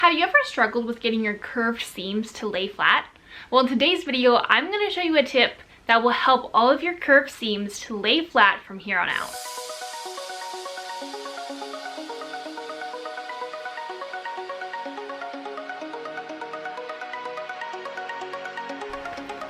Have you ever struggled with getting your curved seams to lay flat? Well, in today's video, I'm going to show you a tip that will help all of your curved seams to lay flat from here on out.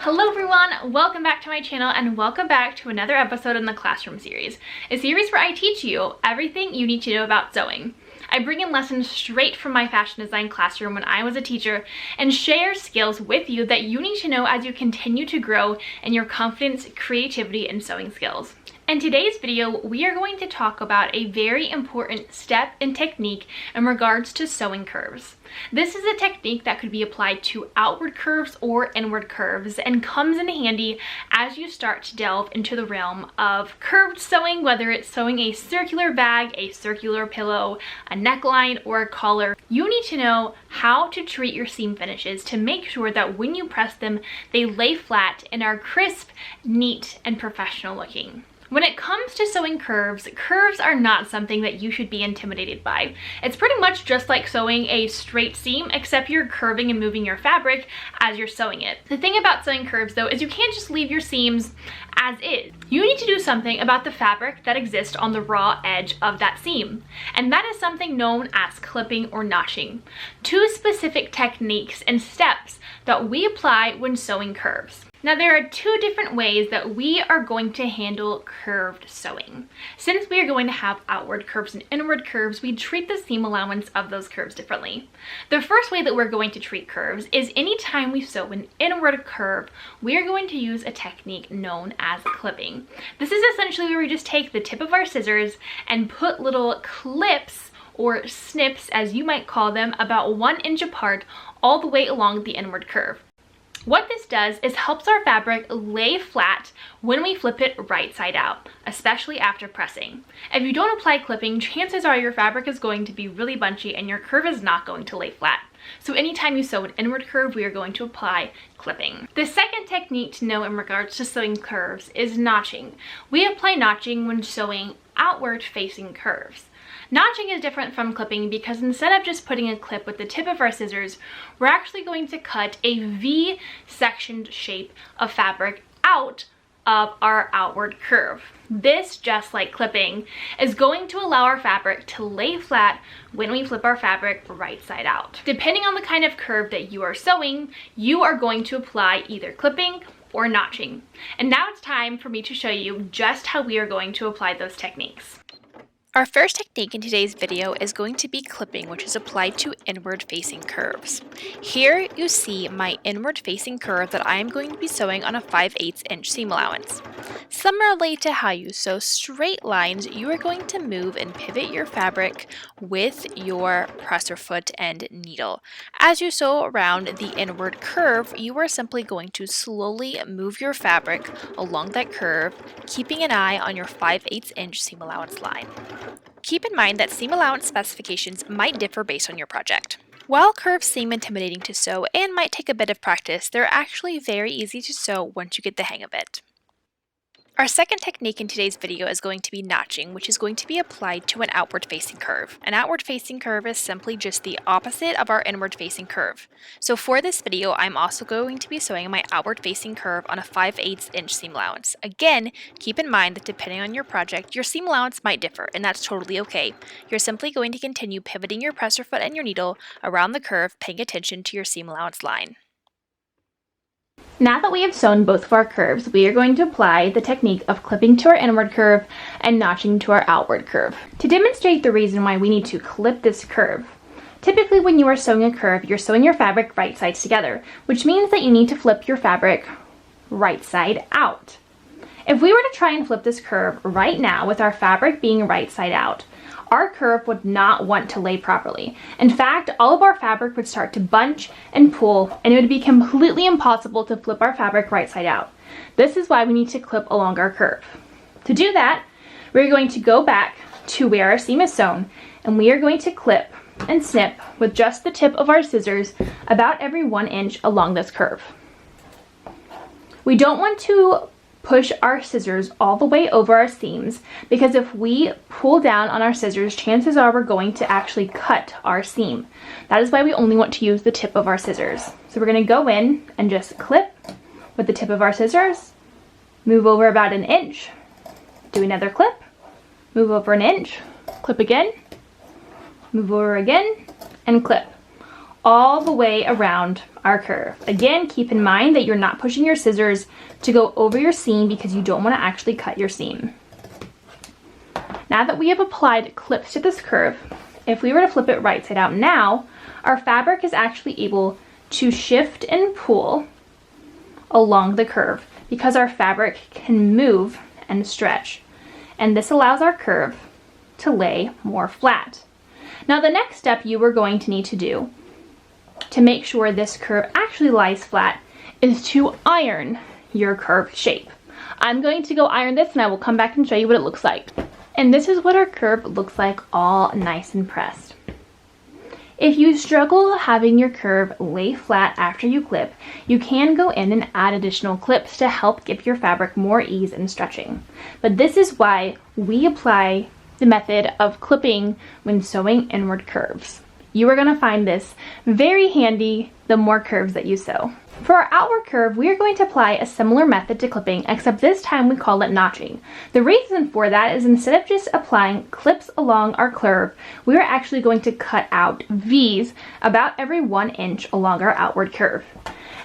Hello everyone, welcome back to my channel and welcome back to another episode in the Classroom series, a series where I teach you everything you need to know about sewing. I bring in lessons straight from my fashion design classroom when I was a teacher and share skills with you that you need to know as you continue to grow in your confidence, creativity, and sewing skills. In today's video, we are going to talk about a very important step and technique in regards to sewing curves. This is a technique that could be applied to outward curves or inward curves and comes in handy as you start to delve into the realm of curved sewing, whether it's sewing a circular bag, a circular pillow, a neckline, or a collar. You need to know how to treat your seam finishes to make sure that when you press them, they lay flat and are crisp, neat, and professional looking. When it comes to sewing curves, curves are not something that you should be intimidated by. It's pretty much just like sewing a straight seam, except you're curving and moving your fabric as you're sewing it. The thing about sewing curves though is you can't just leave your seams as is. You need to do something about the fabric that exists on the raw edge of that seam. And that is something known as clipping or notching. Two specific techniques and steps that we apply when sewing curves. Now there are two different ways that we are going to handle curved sewing. Since we are going to have outward curves and inward curves, we treat the seam allowance of those curves differently. The first way that we're going to treat curves is anytime we sew an inward curve, we are going to use a technique known as clipping. This is essentially where we just take the tip of our scissors and put little clips or snips, as you might call them, about 1 inch apart all the way along the inward curve. What this does is helps our fabric lay flat when we flip it right side out, especially after pressing. If you don't apply clipping, chances are your fabric is going to be really bunchy and your curve is not going to lay flat. So anytime you sew an inward curve, we are going to apply clipping. The second technique to know in regards to sewing curves is notching. We apply notching when sewing outward facing curves. Notching is different from clipping because instead of just putting a clip with the tip of our scissors, we're actually going to cut a V-sectioned shape of fabric out of our outward curve. This, just like clipping, is going to allow our fabric to lay flat when we flip our fabric right side out. Depending on the kind of curve that you are sewing, you are going to apply either clipping or notching. And now it's time for me to show you just how we are going to apply those techniques. Our first technique in today's video is going to be clipping, which is applied to inward facing curves. Here you see my inward facing curve that I am going to be sewing on a 5/8 inch seam allowance. Similarly to how you sew straight lines, you are going to move and pivot your fabric with your presser foot and needle. As you sew around the inward curve, you are simply going to slowly move your fabric along that curve, keeping an eye on your 5/8 inch seam allowance line. Keep in mind that seam allowance specifications might differ based on your project. While curves seem intimidating to sew and might take a bit of practice, they're actually very easy to sew once you get the hang of it. Our second technique in today's video is going to be notching, which is going to be applied to an outward facing curve. An outward facing curve is simply just the opposite of our inward facing curve. So for this video, I'm also going to be sewing my outward facing curve on a 5/8 inch seam allowance. Again, keep in mind that depending on your project, your seam allowance might differ, and that's totally okay. You're simply going to continue pivoting your presser foot and your needle around the curve, paying attention to your seam allowance line. Now that we have sewn both of our curves, we are going to apply the technique of clipping to our inward curve and notching to our outward curve. To demonstrate the reason why we need to clip this curve, typically when you are sewing a curve, you're sewing your fabric right sides together, which means that you need to flip your fabric right side out. If we were to try and flip this curve right now with our fabric being right side out, our curve would not want to lay properly. In fact, all of our fabric would start to bunch and pull, and it would be completely impossible to flip our fabric right side out. This is why we need to clip along our curve. To do that, we're going to go back to where our seam is sewn, and we are going to clip and snip with just the tip of our scissors about every 1 inch along this curve. We don't want to push our scissors all the way over our seams, because if we pull down on our scissors, chances are we're going to actually cut our seam. That is why we only want to use the tip of our scissors. So we're going to go in and just clip with the tip of our scissors, move over about an inch, do another clip, move over an inch, clip again, move over again, and clip all the way around our curve. Again, keep in mind that you're not pushing your scissors to go over your seam because you don't want to actually cut your seam. Now that we have applied clips to this curve, if we were to flip it right side out now, our fabric is actually able to shift and pull along the curve because our fabric can move and stretch. And this allows our curve to lay more flat. Now the next step you are going to need to do to make sure this curve actually lies flat is to iron your curve shape. I'm going to go iron this and I will come back and show you what it looks like. And this is what our curve looks like, all nice and pressed. If you struggle having your curve lay flat after you clip, you can go in and add additional clips to help give your fabric more ease in stretching. But this is why we apply the method of clipping when sewing inward curves. You are going to find this very handy the more curves that you sew. For our outward curve, we are going to apply a similar method to clipping, except this time we call it notching. The reason for that is instead of just applying clips along our curve, we are actually going to cut out V's about every 1 inch along our outward curve.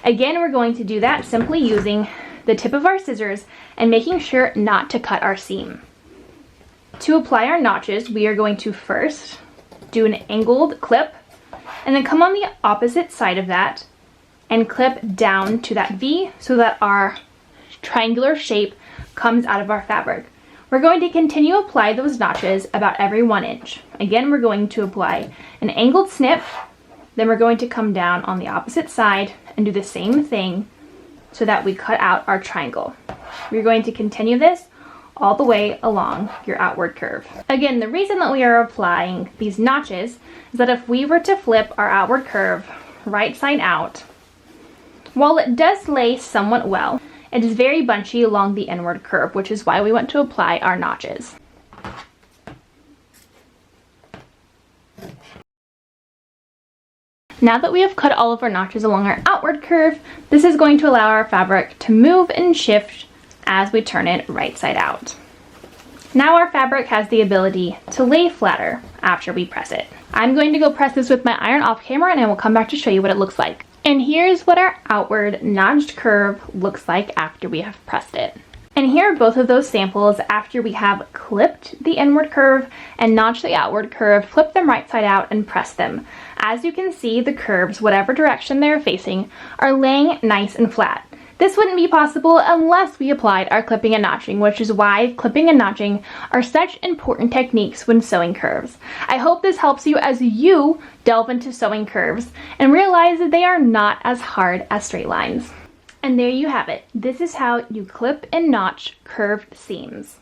Again, we're going to do that simply using the tip of our scissors and making sure not to cut our seam. To apply our notches, we are going to first do an angled clip and then come on the opposite side of that and clip down to that V so that our triangular shape comes out of our fabric. We're going to continue to apply those notches about every 1 inch. Again, we're going to apply an angled snip, then we're going to come down on the opposite side and do the same thing so that we cut out our triangle. We're going to continue this all the way along your outward curve. Again, the reason that we are applying these notches is that if we were to flip our outward curve right side out, while it does lay somewhat well, it is very bunchy along the inward curve, which is why we want to apply our notches. Now that we have cut all of our notches along our outward curve, this is going to allow our fabric to move and shift as we turn it right side out. Now our fabric has the ability to lay flatter after we press it. I'm going to go press this with my iron off camera and I will come back to show you what it looks like. And here's what our outward notched curve looks like after we have pressed it. And here are both of those samples after we have clipped the inward curve and notched the outward curve, flipped them right side out and pressed them. As you can see, the curves, whatever direction they're facing, are laying nice and flat. This wouldn't be possible unless we applied our clipping and notching, which is why clipping and notching are such important techniques when sewing curves. I hope this helps you as you delve into sewing curves and realize that they are not as hard as straight lines. And there you have it. This is how you clip and notch curved seams.